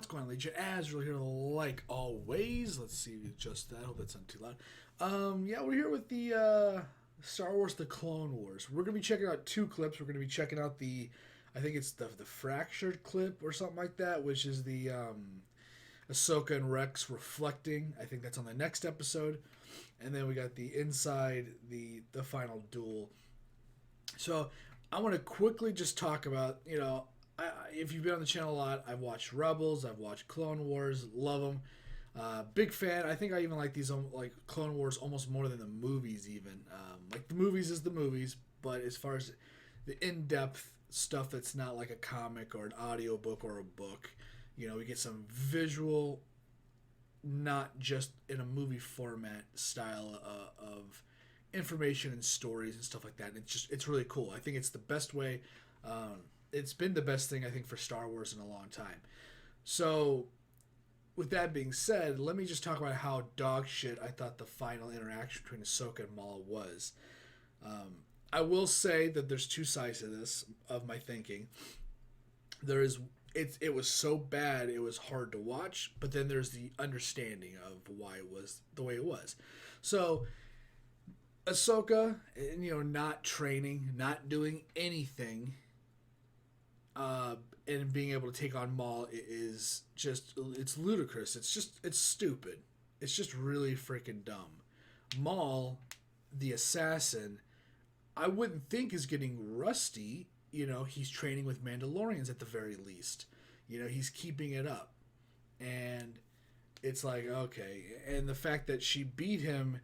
What's going on, Legion? Azrael here, like always. Let's see, adjust that. I hope that's not too loud. Yeah, we're here with the Star Wars: The Clone Wars. We're gonna be checking out two clips. We're gonna be checking out I think it's the fractured clip or something like that, which is the Ahsoka and Rex reflecting. I think that's on the next episode. And then we got the inside the final duel. So I want to quickly just talk about, if you've been on the channel a lot, I've watched Rebels, I've watched Clone Wars, love them. Big fan. I think I even like these like Clone Wars almost more than the movies even. Like the movies is the movies, but as far as the in-depth stuff that's not like a comic or an audio book or a book, we get some visual, not just in a movie format style of information and stories and stuff like that. And it's really cool. I think it's the best way. It's been the best thing, I think, for Star Wars in a long time. So with that being said, let me just talk about how dog shit I thought the final interaction between Ahsoka and Maul was. I will say that there's two sides to this of my thinking. It was so bad it was hard to watch, but then there's the understanding of why it was the way it was. So Ahsoka, not training, not doing anything, and being able to take on Maul is it's ludicrous. It's stupid. It's just really freaking dumb. Maul, the assassin, I wouldn't think is getting rusty. He's training with Mandalorians at the very least. He's keeping it up. And it's like, okay. And the fact that she beat him,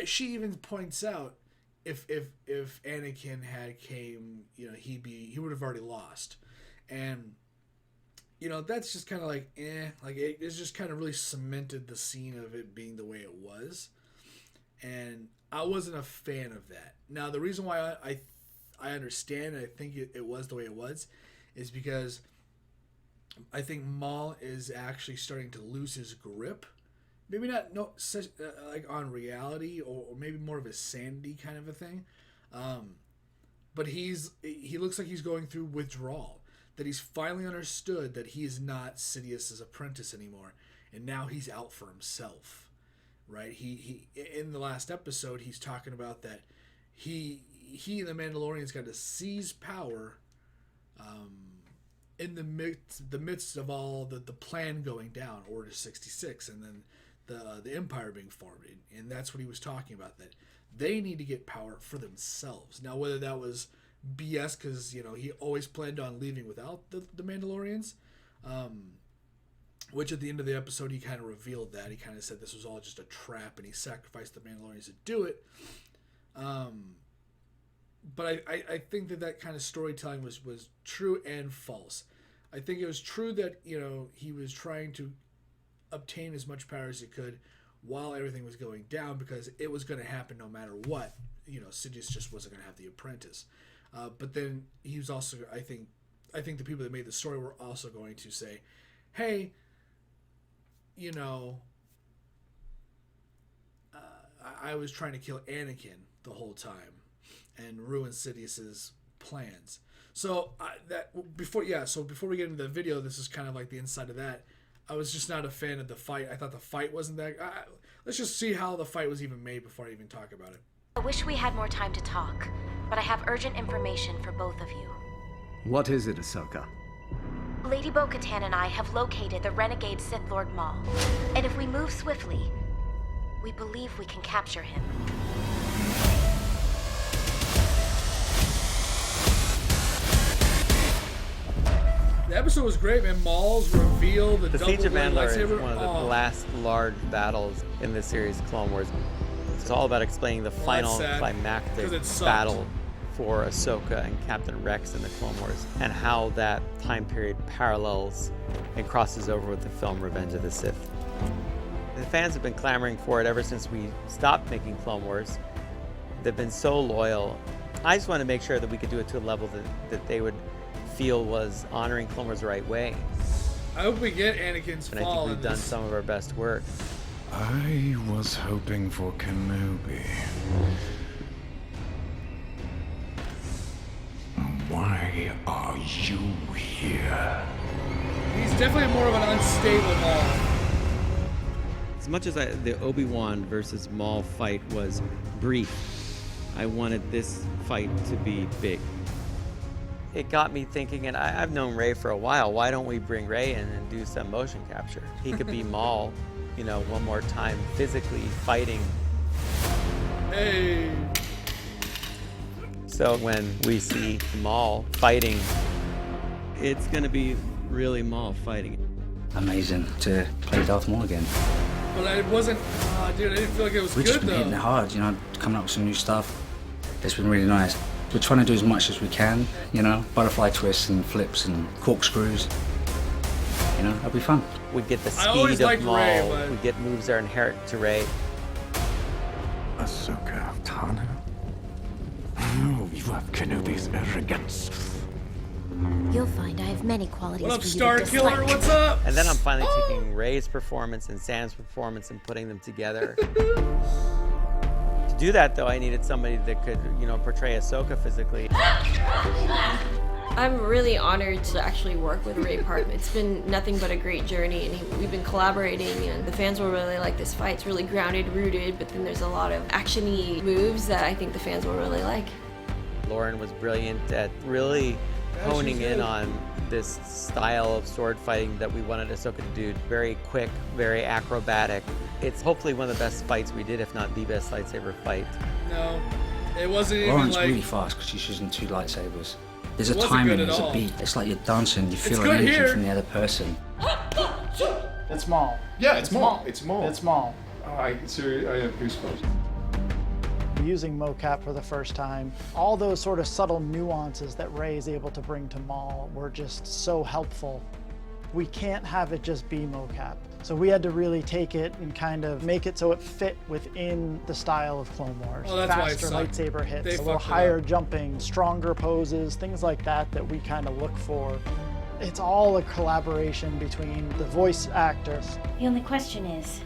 she even points out if Anakin had came, he would have already lost. And, that's just kind of like, like it's just kind of really cemented the scene of it being the way it was. And I wasn't a fan of that. Now, the reason why I understand, and I think it was the way it was, is because I think Maul is actually starting to lose his grip. Maybe not like on reality, or maybe more of a sanity kind of a thing. But he looks like he's going through withdrawal. That he's finally understood that he is not Sidious's apprentice anymore, and now he's out for himself. Right? He in the last episode he's talking about that he and the Mandalorians got to seize power in the midst of all the plan going down, Order 66, and then the Empire being formed. And that's what he was talking about, that they need to get power for themselves. Now, whether that was BS because, he always planned on leaving without the Mandalorians, which at the end of the episode he kind of revealed that. He kind of said this was all just a trap and he sacrificed the Mandalorians to do it. But I think that kind of storytelling was true and false. I think it was true that, he was trying to obtain as much power as he could while everything was going down, because it was going to happen no matter what. Sidious just wasn't going to have the apprentice. But then he was also, I think the people that made the story were also going to say, hey, I was trying to kill Anakin the whole time and ruin Sidious's plans. So before we get into the video, this is kind of like the inside of that. I was just not a fan of the fight. I thought the fight wasn't that. Let's just see how the fight was even made before I even talk about it. I wish we had more time to talk, but I have urgent information for both of you. What is it, Ahsoka? Lady Bo-Katan and I have located the renegade Sith Lord Maul, and if we move swiftly, we believe we can capture him. The episode was great, man. Maul's reveal, the double Siege of Mandalore is lightsaber. one of the last large battles in the series Clone Wars. It's all about explaining the final climactic battle for Ahsoka and Captain Rex in the Clone Wars, and how that time period parallels and crosses over with the film Revenge of the Sith. The fans have been clamoring for it ever since we stopped making Clone Wars. They've been so loyal. I just want to make sure that we could do it to a level that they would feel was honoring Clone Wars the right way. I hope we get Anakin's fall. And I think we've done some of our best work. I was hoping for Kenobi. Why are you here? He's definitely more of an unstable Maul. As much as the Obi-Wan versus Maul fight was brief, I wanted this fight to be big. It got me thinking, and I've known Ray for a while, why don't we bring Ray in and do some motion capture? He could be Maul, one more time, physically fighting. Hey! So when we see Maul fighting, it's going to be really Maul fighting. Amazing to play Darth Maul again. But it wasn't, dude, I didn't feel like it was good, though. We've just been hitting it hard, coming up with some new stuff. It's been really nice. We're trying to do as much as we can, butterfly twists and flips and corkscrews. It'll be fun. We get the speed of Maul, Ray, we get moves that are inherent to Ray. Ahsoka, Tana. Oh, you have Kenobi's arrogance. You'll find I have many qualities. What up, for you Star to Killer? dislike. What's up? And then I'm finally taking Ray's performance and Sam's performance and putting them together. To do that, though, I needed somebody that could, portray Ahsoka physically. I'm really honored to actually work with Ray Park. It's been nothing but a great journey, and we've been collaborating, and the fans will really like this fight. It's really grounded, rooted, but then there's a lot of action-y moves that I think the fans will really like. Lauren was brilliant at really honing in on this style of sword fighting that we wanted Ahsoka to do. Very quick, very acrobatic. It's hopefully one of the best fights we did, if not the best lightsaber fight. No, it wasn't Lauren's even like... really fast because she's using 2 lightsabers. There's a timing, there's a beat. It's like you're dancing, you feel an energy from the other person. It's Maul. Yeah, it's Maul. It's Maul. It's Maul. Oh, I have goosebumps. Using mocap for the first time, all those sort of subtle nuances that Ray is able to bring to Maul were just so helpful. We can't have it just be mocap. So we had to really take it and kind of make it so it fit within the style of Clone Wars. Oh, that's faster why it sucked. lightsaber hits, They a little fucked it higher up. jumping, stronger poses, things like that we kind of look for. It's all a collaboration between the voice actors. The only question is,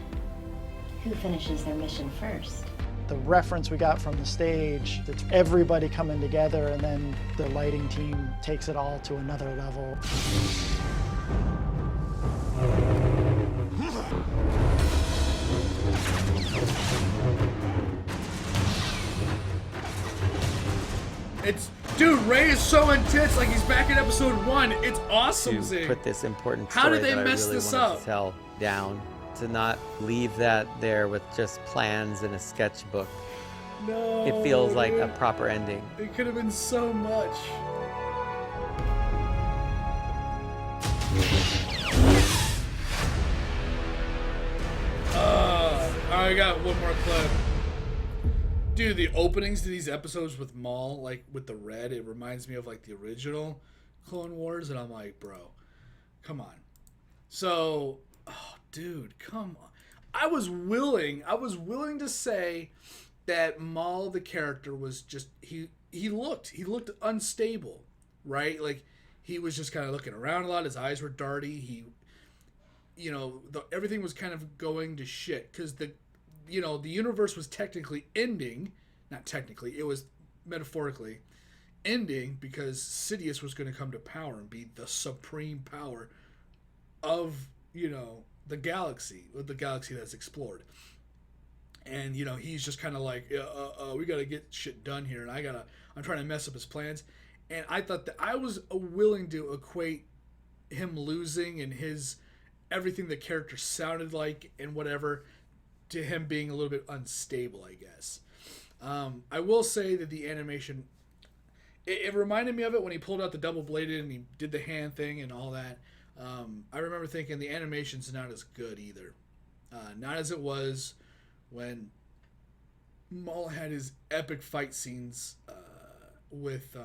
who finishes their mission first? The reference we got from the stage, it's everybody coming together, and then the lighting team takes it all to another level. Dude, Ray is so intense, like he's back in episode 1. It's awesome, To Zig. put this important How story did they that mess I really this wanted up? to tell down, to not leave that there with just plans and a sketchbook. No, It feels like a dude. proper ending. It could have been so much. I got one more clip. Dude, the openings to these episodes with Maul, like with the red, it reminds me of like the original Clone Wars, and I'm like, bro, come on. So, oh, dude, come on. I was willing to say that Maul, the character, was just he looked unstable, right? Like he was just kind of looking around a lot. His eyes were darty. Everything was kind of going to shit because the universe was technically ending. Not technically, it was metaphorically ending because Sidious was going to come to power and be the supreme power of the galaxy that's explored. And he's just kind of like, we got to get shit done here, and I'm trying to mess up his plans. And I thought that I was willing to equate him losing and his everything the character sounded like and whatever to him being a little bit unstable, I guess. I will say that the animation, it reminded me of it when he pulled out the double bladed and he did the hand thing and all that. I remember thinking the animation's not as good either. Not as it was when Maul had his epic fight scenes with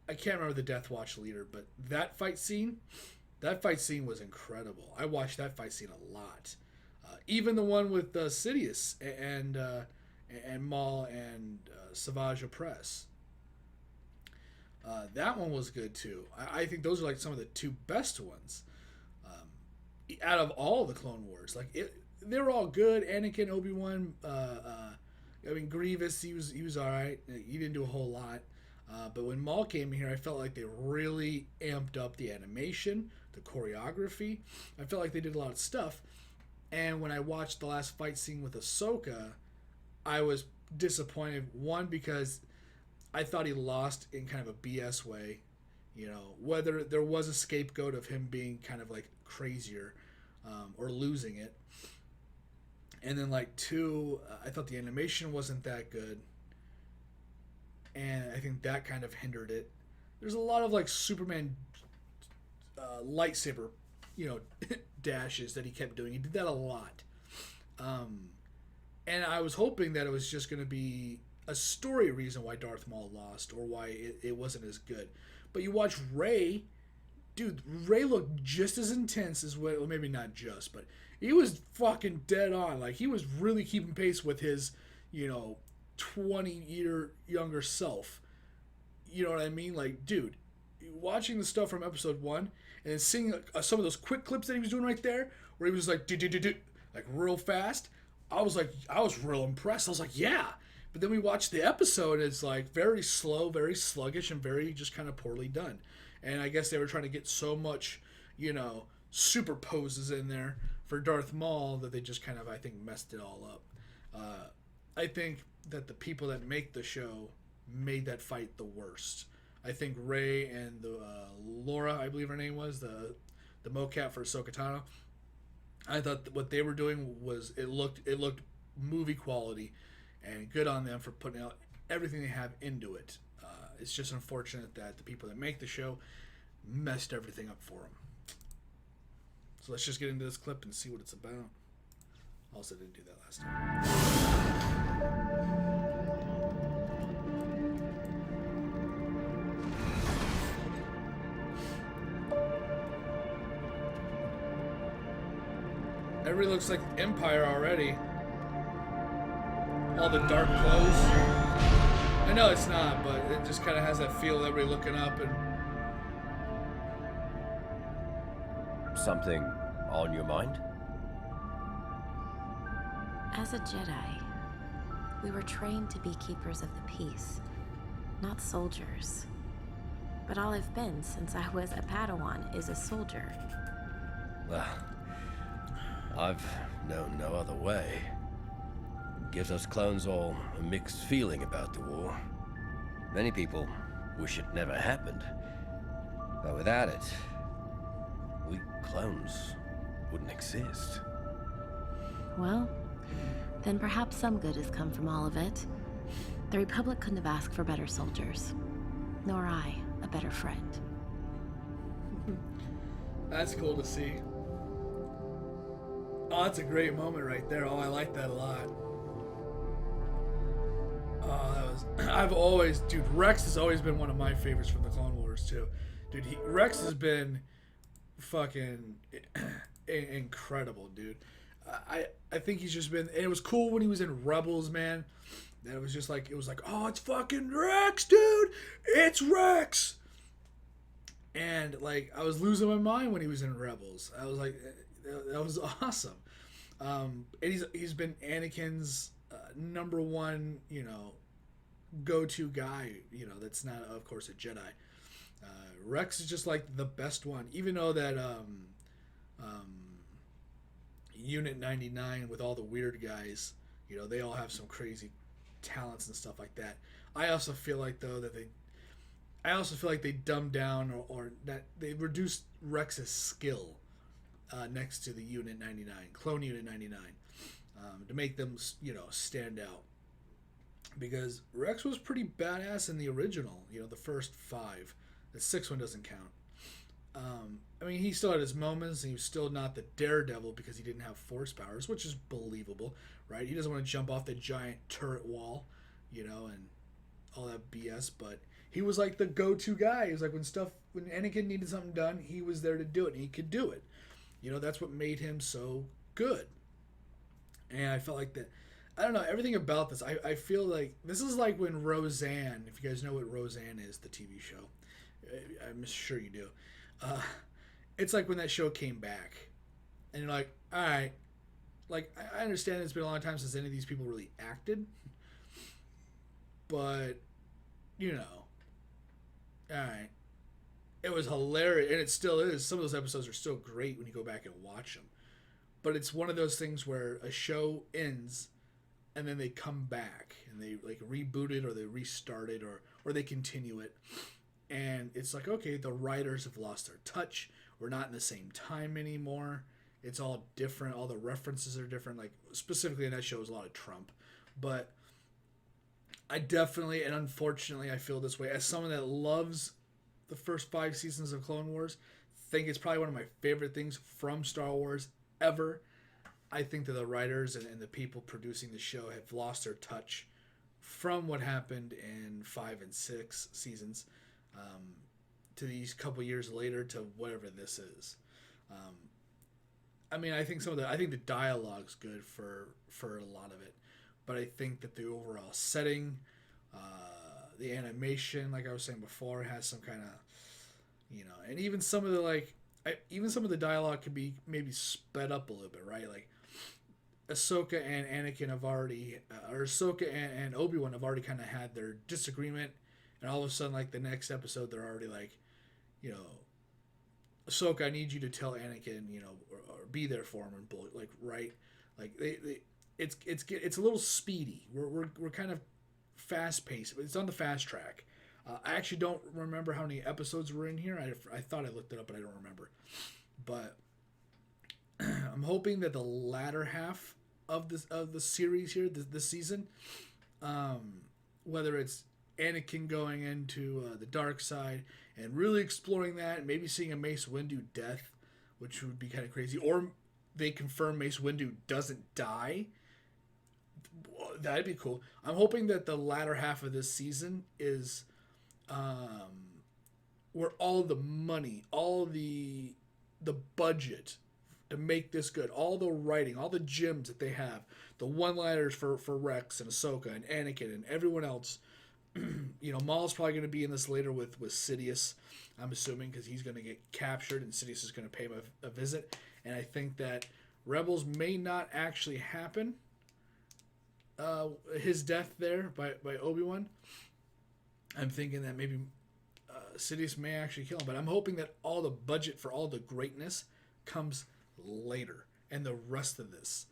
I can't remember the Death Watch leader, but that fight scene was incredible. I watched that fight scene a lot. Even the one with Sidious and Maul and Savage Opress. That one was good too. I think those are like some of the 2 best ones out of all the Clone Wars. Like they were all good. Anakin, Obi-Wan, Grievous, he was all right. He didn't do a whole lot. But when Maul came here, I felt like they really amped up the animation, the choreography. I felt like they did a lot of stuff. And when I watched the last fight scene with Ahsoka, I was disappointed. One, because I thought he lost in kind of a BS way. You know, whether there was a scapegoat of him being kind of like crazier or losing it. And then, like, two, I thought the animation wasn't that good. And I think that kind of hindered it. There's a lot of, like, Superman lightsaber, you know, dashes that he kept doing. He did that a lot. And I was hoping that it was just going to be a story reason why Darth Maul lost or why it wasn't as good. But you watch Rey, dude, Rey looked just as intense as well, maybe not just, but he was fucking dead on. Like, he was really keeping pace with his, you know, 20-year younger self. You know what I mean? Like, dude, watching the stuff from episode 1 and seeing some of those quick clips that he was doing right there, where he was like, like real fast, I was real impressed. I was like, yeah. But then we watched the episode, and it's like very slow, very sluggish, and very just kind of poorly done. And I guess they were trying to get so much, you know, super poses in there for Darth Maul that they just kind of, I think, messed it all up. I think that the people that make the show made that fight the worst. I think Rey and the Laura, I believe her name was, the mocap for Ahsoka Tano, I thought what they were doing was it looked movie quality. And good on them for putting out everything they have into it. It's just unfortunate that the people that make the show messed everything up for them. So let's just get into this clip and see what it's about. Also didn't do that last time. Everybody looks like Empire already. All the dark clothes. I know it's not, but it just kind of has that feel of everybody looking up and... Something on your mind? As a Jedi, we were trained to be keepers of the peace, not soldiers. But all I've been since I was a Padawan is a soldier. Well, I've known no other way. Gives us clones all a mixed feeling about the war. Many people wish it never happened. But without it, we clones wouldn't exist. Well, then perhaps some good has come from all of it. The Republic couldn't have asked for better soldiers. Nor I, a better friend. That's cool to see. Oh, that's a great moment right there. Oh, I like that a lot. Dude, Rex has always been one of my favorites from the Clone Wars too. Dude, Rex has been fucking incredible, dude. I think he's just been, and it was cool when he was in Rebels, man. That it was just like, oh, it's fucking Rex, dude. It's Rex. And like, I was losing my mind when he was in Rebels. I was like, that was awesome. And he's been Anakin's number one, you know, go-to guy, you know, that's not, of course, a Jedi. Rex is just like the best one, even though that Unit 99 with all the weird guys, you know, they all have some crazy talents and stuff like that. I also feel like, though, that they dumbed down or that they reduced Rex's skill next to the Unit 99, Clone Unit 99, to make them, you know, stand out. Because Rex was pretty badass in the original, you know, the first 5. The 6th one doesn't count. I mean, he still had his moments, and he was still not the daredevil because he didn't have force powers, which is believable, right? He doesn't want to jump off the giant turret wall, you know, and all that BS, but he was like the go-to guy. He was like, when Anakin needed something done, he was there to do it, and he could do it. You know, that's what made him so good. And I felt like that, I don't know, everything about this, I feel like, this is like when Roseanne, if you guys know what Roseanne is, the TV show, I'm sure you do. It's like when that show came back, and you're like, all right, like, I understand it's been a long time since any of these people really acted, but, you know, All right. It was hilarious, and it still is. Some of those episodes are still great when you go back and watch them. But it's one of those things where a show ends, and then they come back, and they like reboot it, or they restart it, or they continue it. And it's like, okay, the writers have lost their touch. We're not in the same time anymore. It's all different. All the references are different. Like, specifically in that show is a lot of Trump. But I definitely, and unfortunately, I feel this way. As someone that loves the first 5 seasons of Clone Wars, think it's probably one of my favorite things from Star Wars ever. I think that the writers and the people producing the show have lost their touch from what happened in 5 and 6 seasons to these couple years later to whatever this is. I mean, I think the dialogue's good for a lot of it, but I think that the overall setting, the animation, like I was saying before, has some kind of, and even some of the dialogue could be maybe sped up a little bit, right? Like Ahsoka and Anakin have already, or Ahsoka and Obi-Wan have already kind of had their disagreement, and all of a sudden, like the next episode, they're already like, Ahsoka, I need you to tell Anakin, or be there for him, and like, right, like it's a little speedy. We're kind of fast paced. It's on the fast track. I actually don't remember how many episodes were in here. I thought I looked it up, but I don't remember. But I'm hoping that the latter half of the series here, this season, whether it's Anakin going into the dark side and really exploring that, and maybe seeing a Mace Windu death, which would be kind of crazy, or they confirm Mace Windu doesn't die. That'd be cool. I'm hoping that the latter half of this season is where all the money, all the budget to make this good, all the writing, all the gems that they have, the one-liners for Rex and Ahsoka and Anakin and everyone else. Maul's probably going to be in this later with Sidious, I'm assuming, because he's going to get captured and Sidious is going to pay him a visit. And I think that Rebels may not actually happen. His death there by Obi-Wan. I'm thinking that maybe Sidious may actually kill him, but I'm hoping that all the budget for all the greatness comes later, and the rest of this,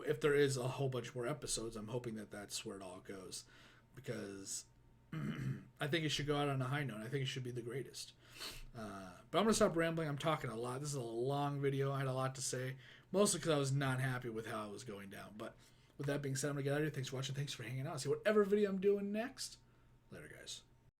if there is a whole bunch more episodes, I'm hoping that that's where it all goes, because I think it should go out on a high note. I think it should be the greatest. But I'm going to stop rambling. I'm talking a lot. This is a long video. I had a lot to say, mostly because I was not happy with how it was going down. But with that being said, I'm going to get out of here. Thanks for watching. Thanks for hanging out. See whatever video I'm doing next. Later, guys.